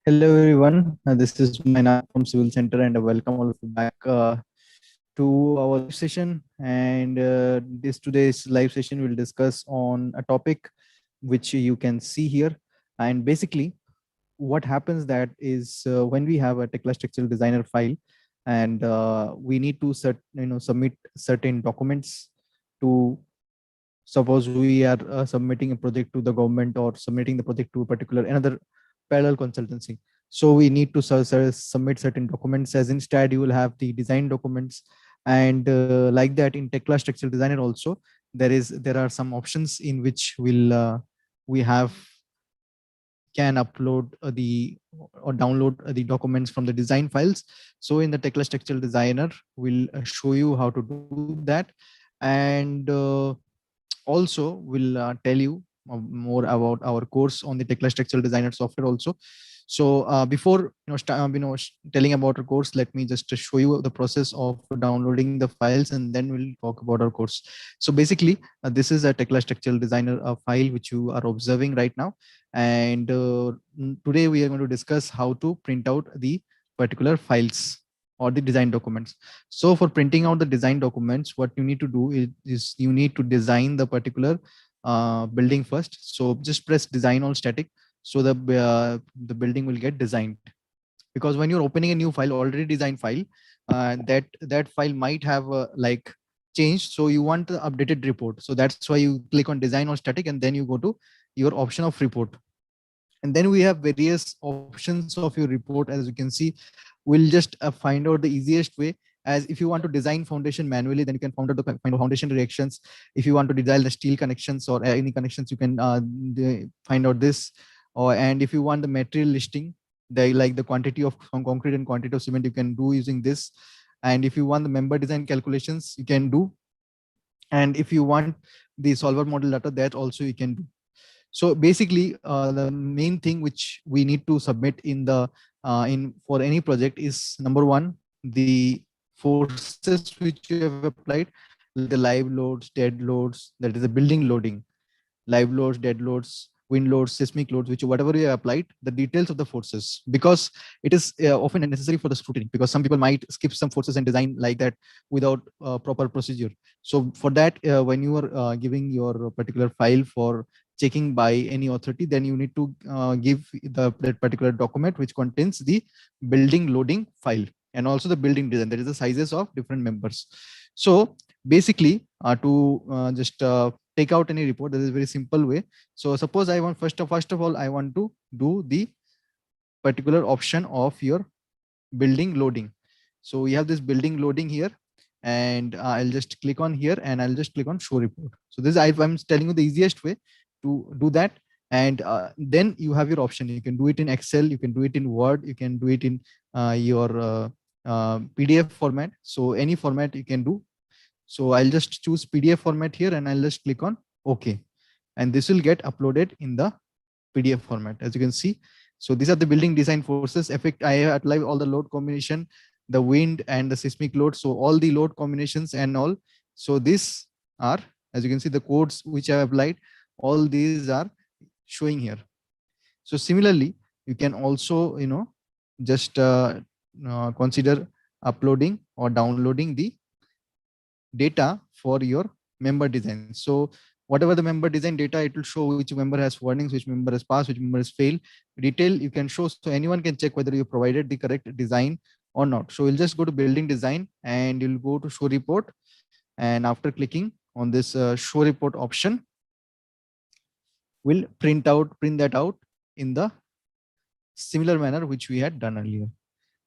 Hello everyone, this is Maina from Civil Center and welcome all of you back to our live session. And this today's live session will discuss on a topic which you can see here. And basically, what happens that is when we have a Tekla Structural Designer file, and we need to submit certain documents to. Suppose we are submitting a project to the government or submitting the project to a particular another parallel consultancy. So we need to submit certain documents. As in STAAD, you will have the design documents, and like that in Tekla Structural Designer also there are some options in which we have can upload the or download the documents from the design files. So in the Tekla Structural Designer, we'll show you how to do that, and also will tell you more about our course on the Tekla Structural Designer software also. So before telling about our course, let me just show you the process of downloading the files, and then we'll talk about our course. So basically, this is a Tekla Structural Designer file which you are observing right now, and today we are going to discuss how to print out the particular files or the design documents. So for printing out the design documents, what you need to do is you need to design the particular building first. So just press design on static. So the building will get designed, because when you're opening a new file, already designed file, that file might have like changed. So you want the updated report. So that's why you click on design on static, and then you go to your option of report. And then we have various options of your report. As you can see, we'll just find out the easiest way. As if you want to design foundation manually, then you can find out the kind of foundation reactions. If you want to design the steel connections or any connections, you can find out this. Or and if you want the material listing, like the quantity of concrete and quantity of cement, you can do using this. And if you want the member design calculations, you can do. And if you want the solver model data, that also you can do. So basically, the main thing which we need to submit in the in for any project is, number one, the forces which you have applied, like the live loads, dead loads, that is the building loading, live loads, dead loads, wind loads, seismic loads, which whatever you have applied, the details of the forces, because it is often necessary for the scrutiny, because some people might skip some forces and design like that without proper procedure. So for that, when you are giving your particular file for checking by any authority, then you need to give that particular document which contains the building loading file and also the building design, that is the sizes of different members. So basically, to just take out any report, that is a very simple way. So suppose I want first of all I want to do the particular option of your building loading. So we have this building loading here, and I'll just click on here and I'll just click on show report. So this I'm telling you the easiest way to do that. And then you have your option. You can do it in Excel, you can do it in Word, you can do it in your PDF format. So any format you can do. So I'll just choose PDF format here and I'll just click on OK. And this will get uploaded in the PDF format, as you can see. So these are the building design forces effect. I have applied all the load combination, the wind and the seismic load. So all the load combinations and all. So these are, as you can see, the codes which I have applied, all these are showing here. So similarly, you can also, just consider uploading or downloading the data for your member design. So whatever the member design data, it will show which member has warnings, which member has passed, which member has failed. Detail you can show, so anyone can check whether you provided the correct design or not. So we'll just go to building design and you'll go to show report. And after clicking on this show report option, we'll print that out in the similar manner which we had done earlier.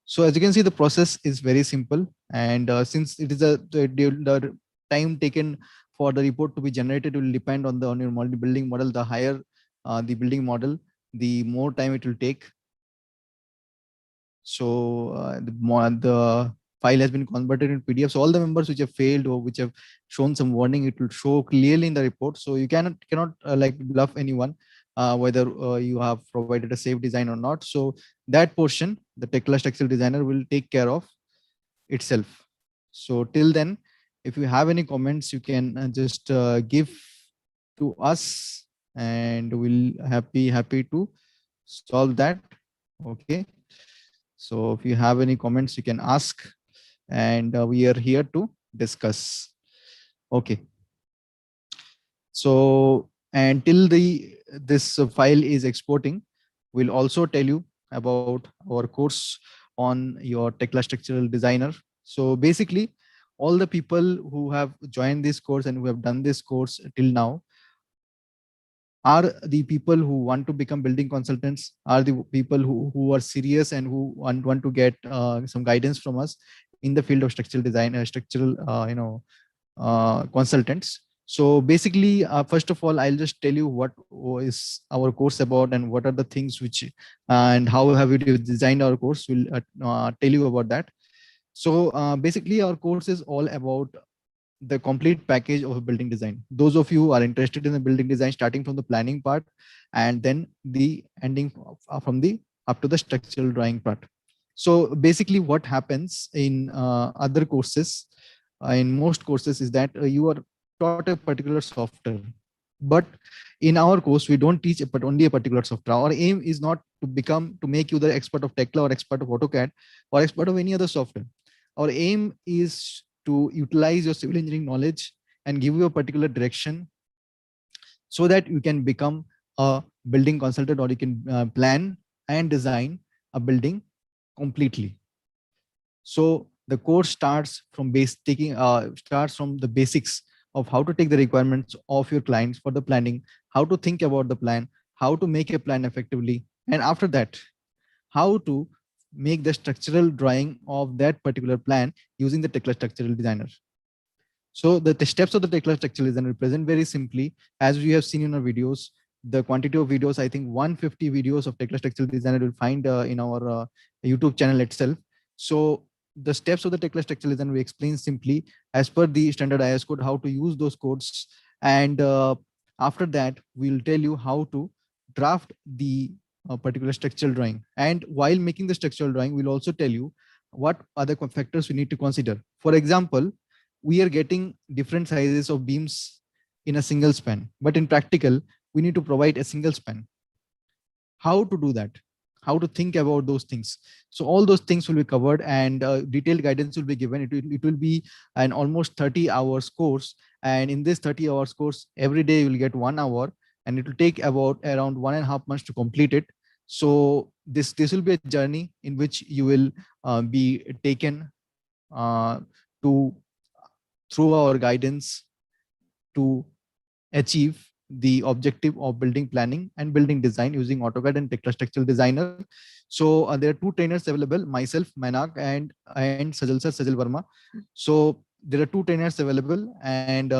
So as you can see, the process is very simple. And since it is the time taken for the report to be generated will depend on your building model. The higher the building model, the more time it will take. So the file has been converted in PDF. So all the members which have failed or which have shown some warning, it will show clearly in the report. So you cannot like bluff anyone whether you have provided a safe design or not. So that portion, the Tekla Structural Designer will take care of itself. So till then, if you have any comments, you can just give to us, and we'll happy to solve that Okay. So if you have any comments, you can ask, and we are here to discuss. Okay. So until the this file is exporting, we'll also tell you about our course on your Tekla Structural Designer. So basically, all the people who have joined this course and who have done this course till now are the people who want to become building consultants, are the people who are serious and who want to get some guidance from us in the field of structural design, structural consultants. So basically, first of all, I'll just tell you what is our course about and what are the things which and how have we designed our course. We'll tell you about that. So basically, our course is all about the complete package of a building design. Those of you who are interested in the building design, starting from the planning part and then the ending from the up to the structural drawing part. So basically what happens in other courses, in most courses, is that you are taught a particular software, but in our course we don't teach but only a particular software. Our aim is not to make you the expert of Tekla or expert of AutoCAD or expert of any other software. Our aim is to utilize your civil engineering knowledge and give you a particular direction so that you can become a building consultant, or you can plan and design a building completely. So the course starts from the basics of how to take the requirements of your clients for the planning, how to think about the plan, how to make a plan effectively, and after that, how to make the structural drawing of that particular plan using the Tekla Structural Designer. So the steps of the Tekla Structural Designer represent very simply, as we have seen in our videos, the quantity of videos, I think 150 videos of Tekla Structural Designer will find in our YouTube channel itself. So the steps of the Tekla Structural Designer we explain simply as per the standard IS code, how to use those codes. And after that, we'll tell you how to draft the particular structural drawing. And while making the structural drawing, we'll also tell you what other factors we need to consider. For example, we are getting different sizes of beams in a single span, but in practical, we need to provide a single span. How to do that? How to think about those things? So all those things will be covered, and detailed guidance will be given. It will be an almost 30 hours course, and in this 30 hours course, every day you will get 1 hour, and it will take about around 1.5 months to complete it. So this will be a journey in which you will be taken to through our guidance to achieve the objective of building planning and building design using AutoCAD and Tekla Structural Designer. So there are two trainers available, myself, Mainak, and Sajal Verma. So there are two trainers available, and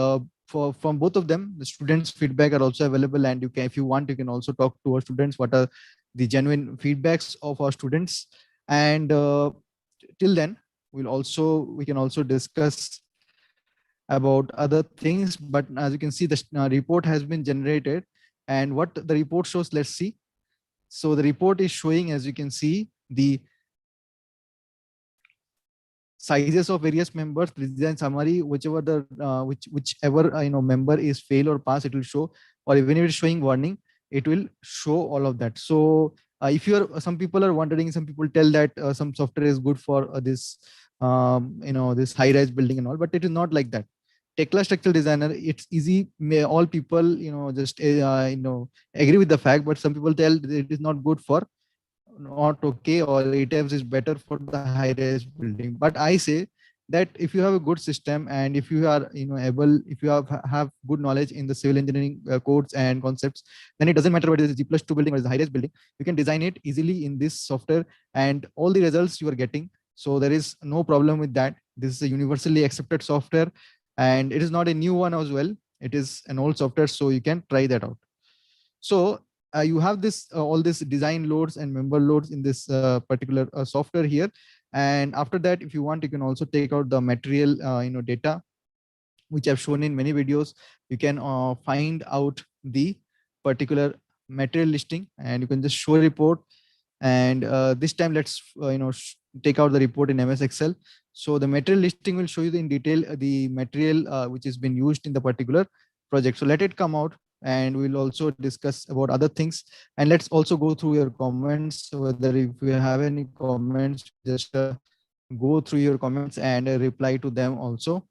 from both of them, the students' feedback are also available. And you can, if you want, you can also talk to our students. What are the genuine feedbacks of our students? And till then, we can also discuss about other things, but as you can see, the report has been generated, and what the report shows, let's see. So the report is showing, as you can see, the sizes of various members, design summary, whichever the whichever member is fail or pass, it will show, or even if it's showing warning, it will show all of that. So if you are, some people are wondering, some people tell that some software is good for this this high rise building and all, but it is not like that. Tekla Structural Designer, it's easy. All people just agree with the fact, but some people tell that it is not good for, not okay, or ATFs is better for the high rise building. But I say that if you have a good system, and if you are able, if you have good knowledge in the civil engineering codes and concepts, then it doesn't matter whether it's a G+2 building or it's a high rise building. You can design it easily in this software, and all the results you are getting. So there is no problem with that. This is a universally accepted software, and it is not a new one as well. It is an old software, so you can try that out. So you have this all this design loads and member loads in this particular software here. And after that, if you want, you can also take out the material data, which I've shown in many videos. You can find out the particular material listing, and you can just show a report. And this time, let's take out the report in MS Excel. So the material listing will show you in detail the material which has been used in the particular project. So let it come out. and we'll also discuss about other things. And let's also go through your comments. Whether if you have any comments, we'll just go through your comments and reply to them also.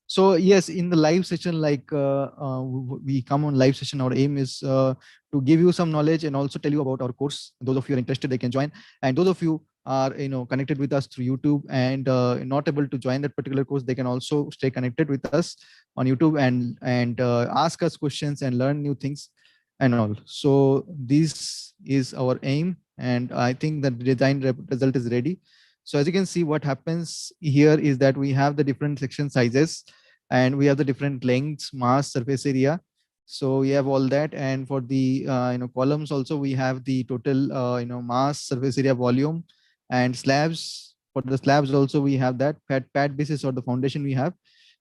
So yes, in the live session, we come on live session, our aim is to give you some knowledge and also tell you about our course. Those of you are interested, they can join. And those of you are connected with us through YouTube and not able to join that particular course, they can also stay connected with us on YouTube and ask us questions and learn new things and all. So this is our aim, and I think that the design result is ready. So as you can see, what happens here is that we have the different section sizes and we have the different lengths, mass, surface area. So we have all that. And for the columns also, we have the total mass, surface area, volume, and slabs. For the slabs also, we have that pad basis or the foundation we have.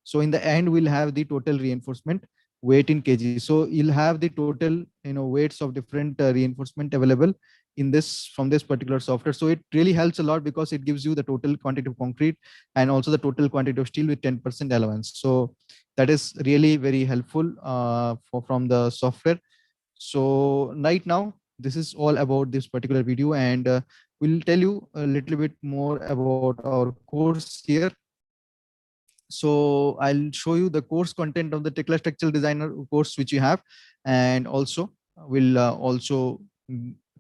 So in the end, we'll have the total reinforcement weight in kg. So you'll have the total weights of different reinforcement available in this from this particular software. So it really helps a lot because it gives you the total quantity of concrete and also the total quantity of steel with 10% allowance. So that is really very helpful from the software. So right now, this is all about this particular video, and we'll tell you a little bit more about our course here. So I'll show you the course content of the Tekla Structural Designer course which you have, and also we'll also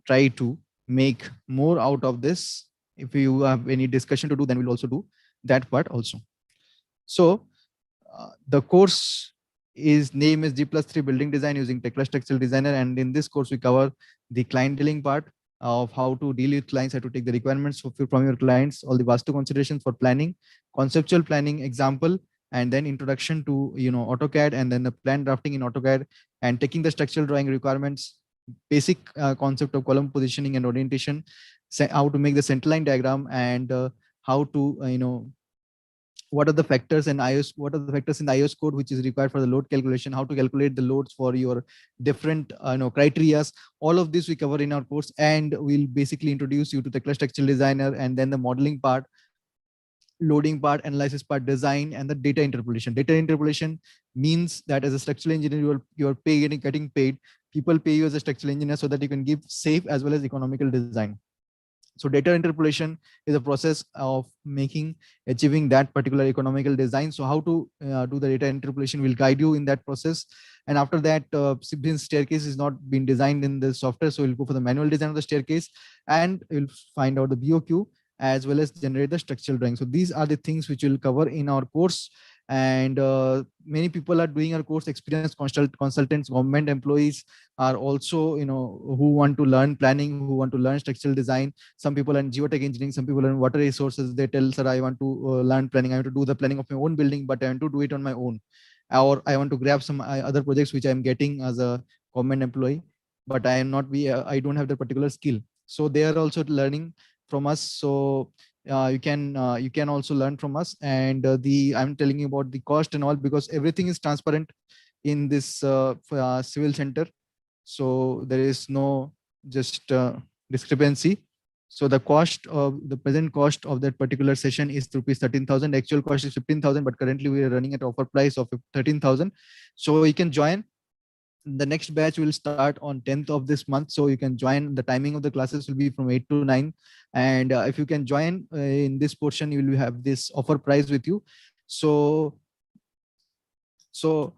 try to make more out of this. If you have any discussion to do, then we'll also do that part also. So the course is name is G+3 building design using Tekla Structural Designer, and in this course we cover the clienteling part of how to deal with clients, how to take the requirements from your clients, all the vastu considerations for planning, conceptual planning example, and then introduction to AutoCAD, and then the plan drafting in AutoCAD, and taking the structural drawing requirements, basic concept of column positioning and orientation, how to make the centerline diagram, and how to what are the factors in IOS, what are the factors in the IOS code which is required for the load calculation, how to calculate the loads for your different criterias. All of this we cover in our course, and we'll basically introduce you to the Tekla Structural Designer, and then the modeling part, loading part, analysis part, design, and the data interpolation. Data interpolation means that as a structural engineer, you're getting paid. People pay you as a structural engineer so that you can give safe as well as economical design. So data interpolation is a process of achieving that particular economical design. So how to do the data interpolation will guide you in that process. And after that, since staircase is not been designed in the software, so we'll go for the manual design of the staircase, and we'll find out the BOQ as well as generate the structural drawing. So these are the things which we'll cover in our course. And many people are doing our course, experienced consultants, government employees are also who want to learn planning, who want to learn structural design. Some people are in geotech engineering, some people are in water resources. They tell, sir, I want to learn planning, I want to do the planning of my own building, but I want to do it on my own, or I want to grab some other projects which I'm getting as a government employee, but I am not I don't have the particular skill. So they are also learning from us. So you can also learn from us. And I'm telling you about the cost and all, because everything is transparent in this civil center. So there is no just discrepancy. So the present cost of that particular session is rupees 13,000. Actual cost is 15,000, but currently we are running at offer price of 13,000. So you can join. The next batch will start on 10th of this month. So you can join. The timing of the classes will be from 8 to 9. And if you can join in this portion, you will have this offer price with you. So you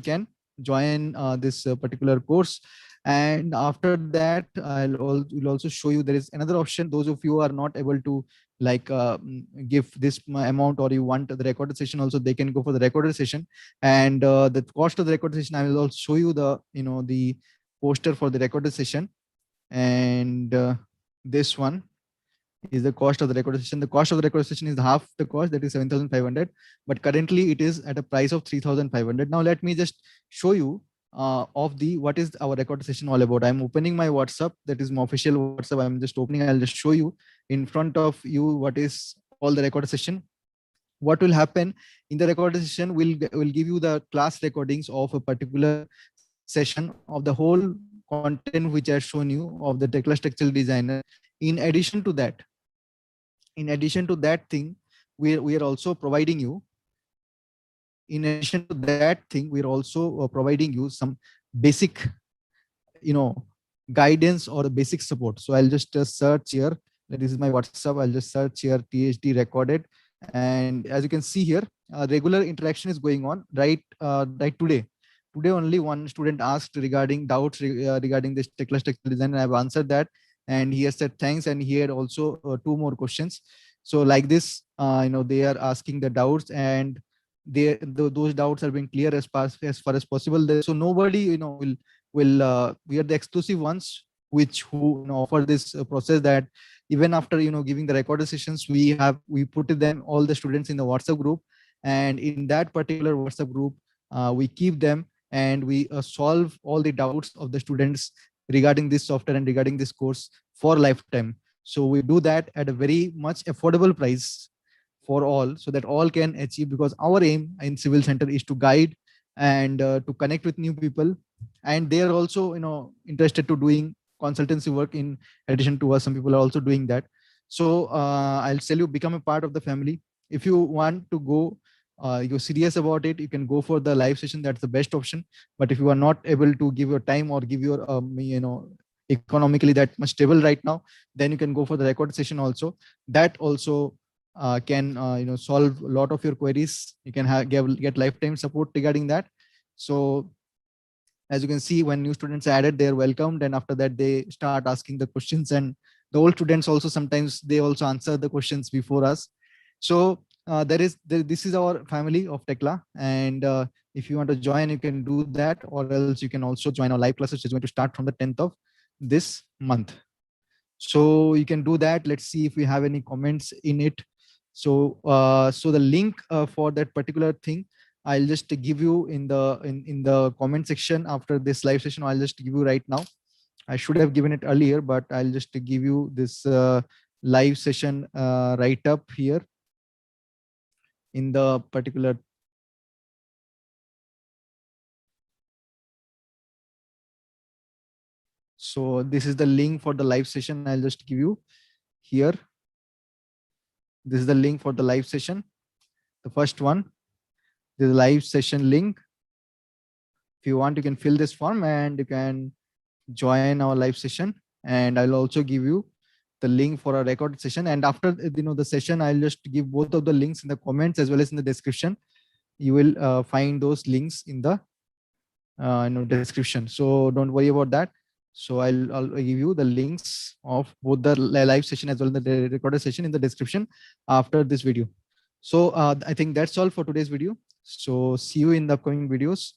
can join this particular course. And after that, will also show you there is another option. Those of you who are not able to give this amount, or you want the recorded session also, they can go for the recorded session. And the cost of the recorded session, I will also show you the poster for the recorded session. And this one is the cost of the recorded session. The cost of the recorded session is half the cost, that is 7,500, but currently it is at a price of 3,500. Now let me just show you what is our recorded session all about. I'm opening my WhatsApp, that is my official WhatsApp. I'm just opening. I'll just show you in front of you what is all the recorded session. What will happen in the recorded session, will give you the class recordings of a particular session of the whole content which I have shown you of the Tekla Structural Designer. In addition to that, thing, we are also providing you in addition to that thing, we're also providing you some basic, you know, guidance or a basic support. So I'll just search here. This is my WhatsApp. I'll just search here THD recorded, and as you can see here, regular interaction is going on right today. Today only one student asked regarding doubts regarding this Tekla structural design, and I've answered that, and he has said thanks, and he had also two more questions. So like this, they are asking the doubts, and those doubts are being clear as far as possible. So nobody will we are the exclusive ones which who offer this process, that even after giving the recorded sessions, we put them all the students in the WhatsApp group, and in that particular WhatsApp group we keep them, and we solve all the doubts of the students regarding this software and regarding this course for lifetime. So we do that at a very much affordable price for all, so that all can achieve, because our aim in civil center is to guide and to connect with new people, and they are also interested to doing consultancy work in addition to us. Some people are also doing that. So I'll tell you, become a part of the family. If you want to go, you're serious about it, you can go for the live session. That's the best option. But if you are not able to give your time or give your economically that much stable right now, then you can go for the record session also. That also can solve a lot of your queries. You can get lifetime support regarding that. So as you can see, when new students are added, they're welcomed, and after that they start asking the questions, and the old students also sometimes they also answer the questions before us. So this is our family of Tekla, and if you want to join, you can do that, or else you can also join our live classes, which is going to start from the 10th of this month. So you can do that. Let's see if we have any comments in it. So so the link for that particular thing, I'll just give you in the comment section after this live session. I'll just give you right now. I should have given it earlier, but I'll just give you this live session right up here in the particular. So this is the link for the live session. I'll just give you here. This is the link for the live session. The first one, the live session link. If you want, you can fill this form and you can join our live session. And I'll also give you the link for a recorded session. And after the session, I'll just give both of the links in the comments as well as in the description. You will find those links in the description. So don't worry about that. So I'll give you the links of both the live session as well as the recorded session in the description after this video. So I think that's all for today's video. So see you in the upcoming videos.